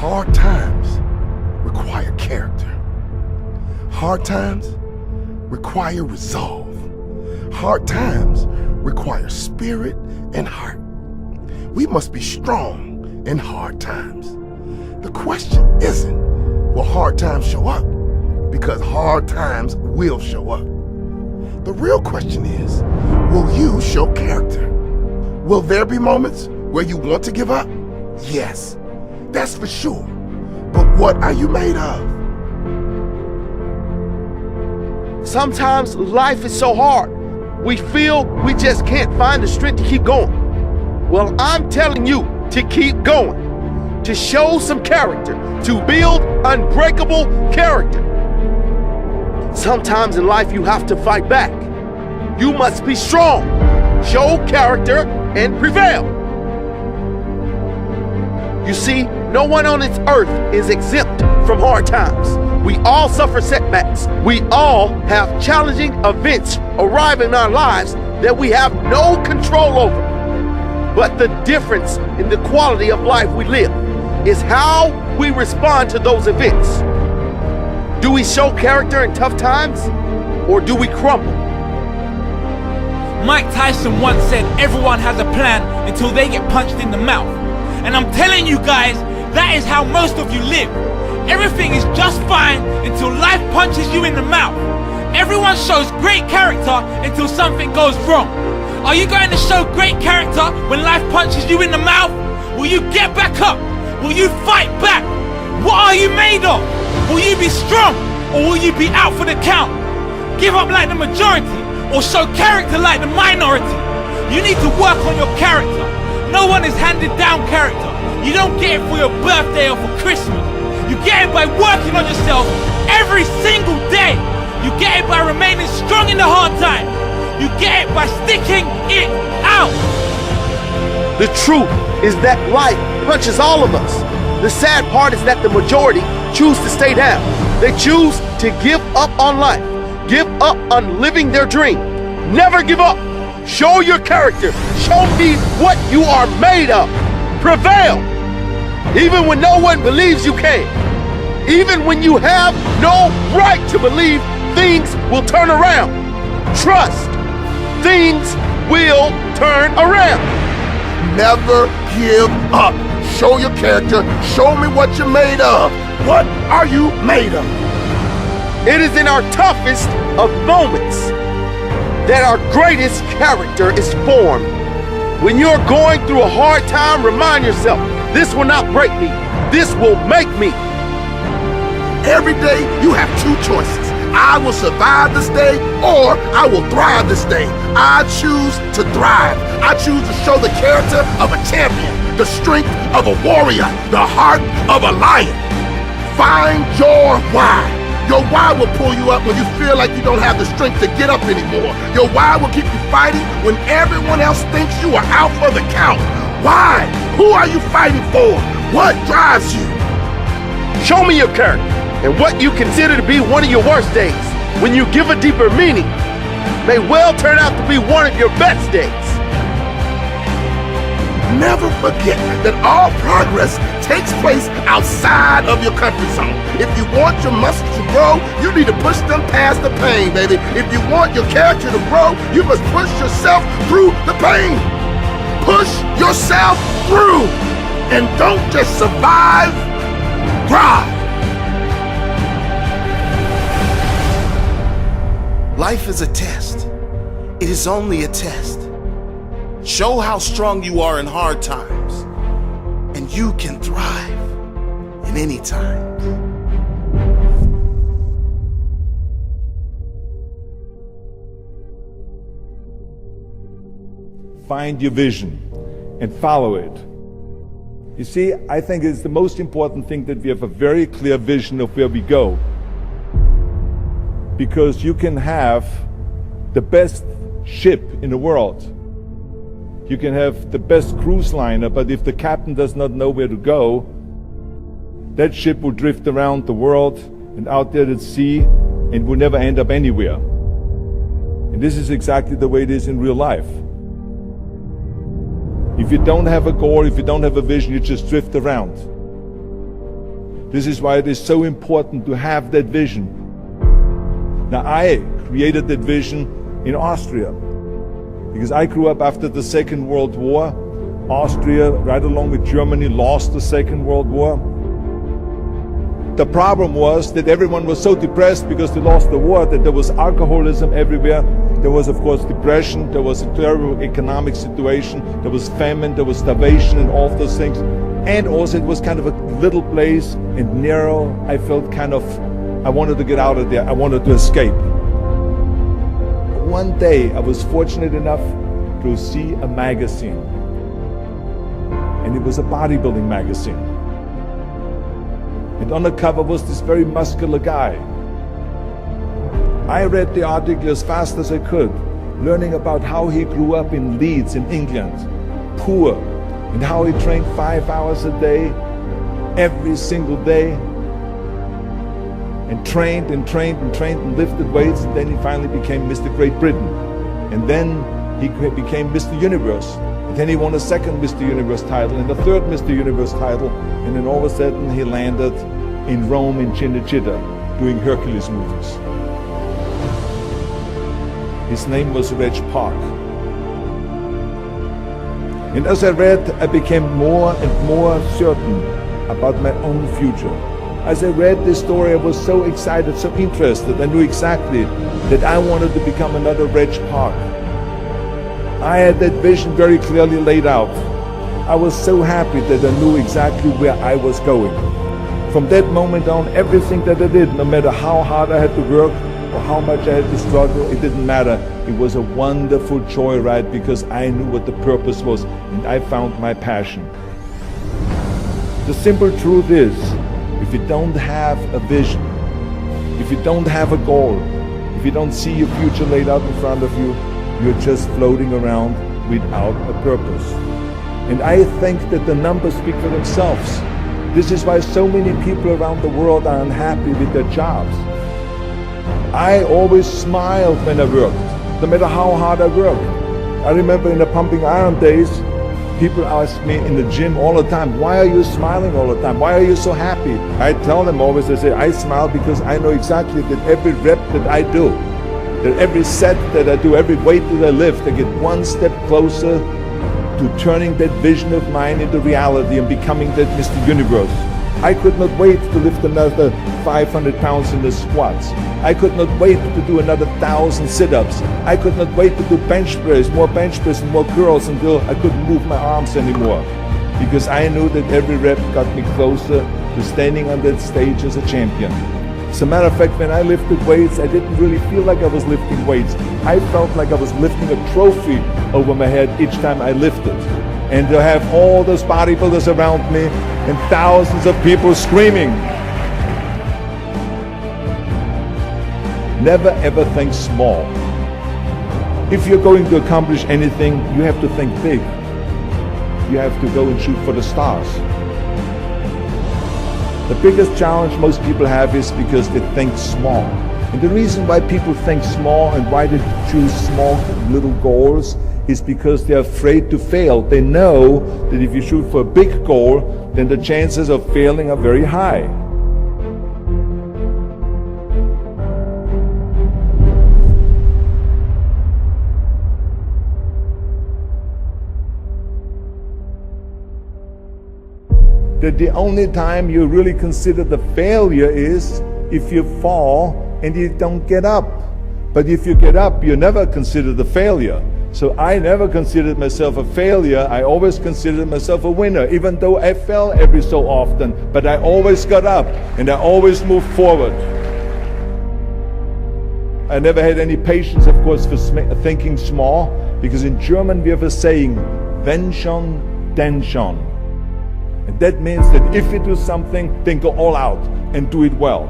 Hard times require character. Hard times require resolve. Hard times require spirit and heart. We must be strong in hard times. The question isn't, will hard times show up? Because hard times will show up. The real question is, will you show character? Will there be moments where you want to give up? Yes, that's for sure. But what are you made of? Sometimes life is so hard. We feel we just can't find the strength to keep going. Well, I'm telling you to keep going, to show some character, to build unbreakable character. Sometimes in life you have to fight back. You must be strong, show character, and prevail. You see, no one on this earth is exempt from hard times. We all suffer setbacks. We all have challenging events arrive in our lives that we have no control over. But the difference in the quality of life we live is how we respond to those events. Do we show character in tough times, or do we crumble? Mike Tyson once said everyone has a plan until they get punched in the mouth. And I'm telling you guys, that is how most of you live. Everything is just fine until life punches you in the mouth. Everyone shows great character until something goes wrong. Are you going to show great character when life punches you in the mouth? Will you get back up? Will you fight back? What are you made of? Will you be strong, or will you be out for the count? Give up like the majority, or show character like the minority? You need to work on your character. No one is handed down character. You don't get it for your birthday or for Christmas. You get it by working on yourself every single day. You get it by remaining strong in the hard times. You get it by sticking it out. The truth is that life punches all of us. The sad part is that the majority choose to stay down. They choose to give up on life, give up on living their dream. Never give up. Show your character. Show me what you are made of. Prevail. Even when no one believes you can. Even when you have no right to believe things will turn around. Trust. Things will turn around. Never give up. Show your character. Show me what you're made of. What are you made of? It is in our toughest of moments that our greatest character is formed. When you're going through a hard time, remind yourself, this will not break me. This will make me. Every day you have two choices. I will survive this day, or I will thrive this day. I choose to thrive. I choose to show the character of a champion, the strength of a warrior, the heart of a lion. Find your why. Your why will pull you up when you feel like you don't have the strength to get up anymore. Your why will keep you fighting when everyone else thinks you are out for the count. Why? Who are you fighting for? What drives you? Show me your character and what you consider to be one of your worst days, when you give a deeper meaning, may well turn out to be one of your best days. Never forget that all progress takes place outside of your comfort zone. If you want your muscles to grow, you need to push them past the pain, baby. If you want your character to grow, you must push yourself through the pain. Push yourself through, and don't just survive, thrive. Life is a test. It is only a test. Show how strong you are in hard times, and you can thrive in any time. Find your vision and follow it. You see, I think it's the most important thing that we have a very clear vision of where we go. Because you can have the best ship in the world. You can have the best cruise liner, but if the captain does not know where to go, that ship will drift around the world and out there at sea and will never end up anywhere. And this is exactly the way it is in real life. If you don't have a goal, if you don't have a vision, you just drift around. This is why it is so important to have that vision. Now, I created that vision in Austria because I grew up after the Second World War. Austria, right along with Germany, lost the Second World War. The problem was that everyone was so depressed because they lost the war that there was alcoholism everywhere. There was, of course, depression. There was a terrible economic situation. There was famine. There was starvation and all of those things. And also it was kind of a little place and narrow. I felt I wanted to get out of there. I wanted to escape. One day I was fortunate enough to see a magazine. And it was a bodybuilding magazine. And on the cover was this very muscular guy. I read the article as fast as I could, learning about how he grew up in Leeds in England, poor, and how he trained 5 hours a day, every single day, and trained and trained and trained and lifted weights, and then he finally became Mr. Great Britain. And then he became Mr. Universe. And then he won a second Mr. Universe title and a third Mr. Universe title, and then all of a sudden he landed in Rome in Cinecittà doing Hercules movies. His name was Reg Park. And as I read, I became more and more certain about my own future. As I read this story, I was so excited, so interested. I knew exactly that I wanted to become another Reg Park. I had that vision very clearly laid out. I was so happy that I knew exactly where I was going. From that moment on, everything that I did, no matter how hard I had to work or how much I had to struggle, it didn't matter. It was a wonderful joyride because I knew what the purpose was and I found my passion. The simple truth is, if you don't have a vision, if you don't have a goal, if you don't see your future laid out in front of you, you're just floating around without a purpose. And I think that the numbers speak for themselves. This is why so many people around the world are unhappy with their jobs. I always smiled when I worked, no matter how hard I worked. I remember in the pumping iron days, people ask me in the gym all the time, why are you smiling all the time? Why are you so happy? I tell them always, I say, I smile because I know exactly that every rep that I do, that every set that I do, every weight that I lift, I get one step closer to turning that vision of mine into reality and becoming that Mr. Universe. I could not wait to lift another 500 pounds in the squats. I could not wait to do another 1,000 sit-ups. I could not wait to do bench press, more bench press and more curls until I couldn't move my arms anymore. Because I knew that every rep got me closer to standing on that stage as a champion. As a matter of fact, when I lifted weights, I didn't really feel like I was lifting weights. I felt like I was lifting a trophy over my head each time I lifted. And to have all those bodybuilders around me and thousands of people screaming. Never ever think small. If you're going to accomplish anything, you have to think big. You have to go and shoot for the stars. The biggest challenge most people have is because they think small. And the reason why people think small and why they choose small little goals is because they're afraid to fail. They know that if you shoot for a big goal, then the chances of failing are very high. That the only time you really consider the failure is if you fall and you don't get up. But if you get up, you never consider the failure. So I never considered myself a failure. I always considered myself a winner, even though I fell every so often. But I always got up and I always moved forward. I never had any patience, of course, for thinking small, because in German we have a saying, wenn schon, denn schon. And that means that if you do something, then go all out and do it well.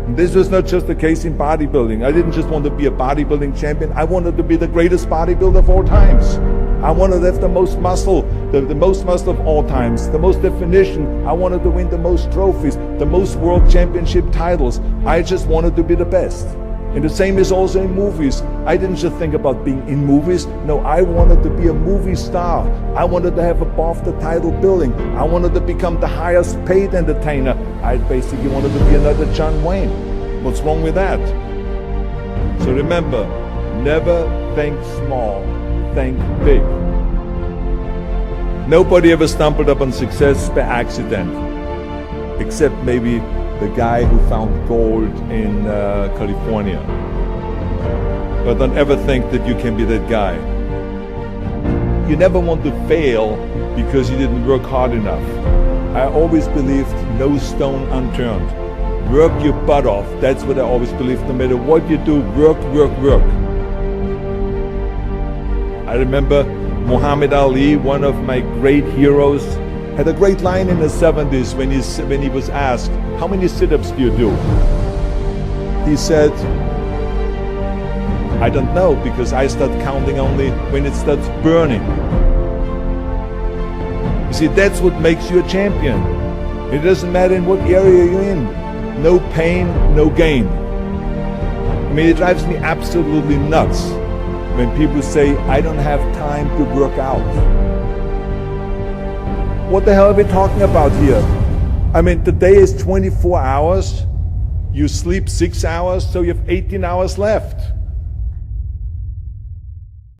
And this was not just the case in bodybuilding. I didn't just want to be a bodybuilding champion. I wanted to be the greatest bodybuilder of all times. I wanted to have the most muscle, the most muscle of all times, the most definition. I wanted to win the most trophies, the most world championship titles. I just wanted to be the best. And the same is also in movies. I didn't just think about being in movies. No, I wanted to be a movie star. I wanted to have above the title billing. I wanted to become the highest paid entertainer. I basically wanted to be another John Wayne. What's wrong with that? So remember, never think small, think big. Nobody ever stumbled upon success by accident, except maybe the guy who found gold in California. But don't ever think that you can be that guy. You never want to fail because you didn't work hard enough. I always believed no stone unturned. Work your butt off. That's what I always believed. No matter what you do, work, work, work. I remember Muhammad Ali, one of my great heroes, had a great line in the 70s when he was asked, how many sit-ups do you do? He said, I don't know, because I start counting only when it starts burning. You see, that's what makes you a champion. It doesn't matter in what area you're in. No pain, no gain. I mean, it drives me absolutely nuts when people say, I don't have time to work out. What the hell are we talking about here? I mean, the day is 24 hours, you sleep 6 hours, so you have 18 hours left.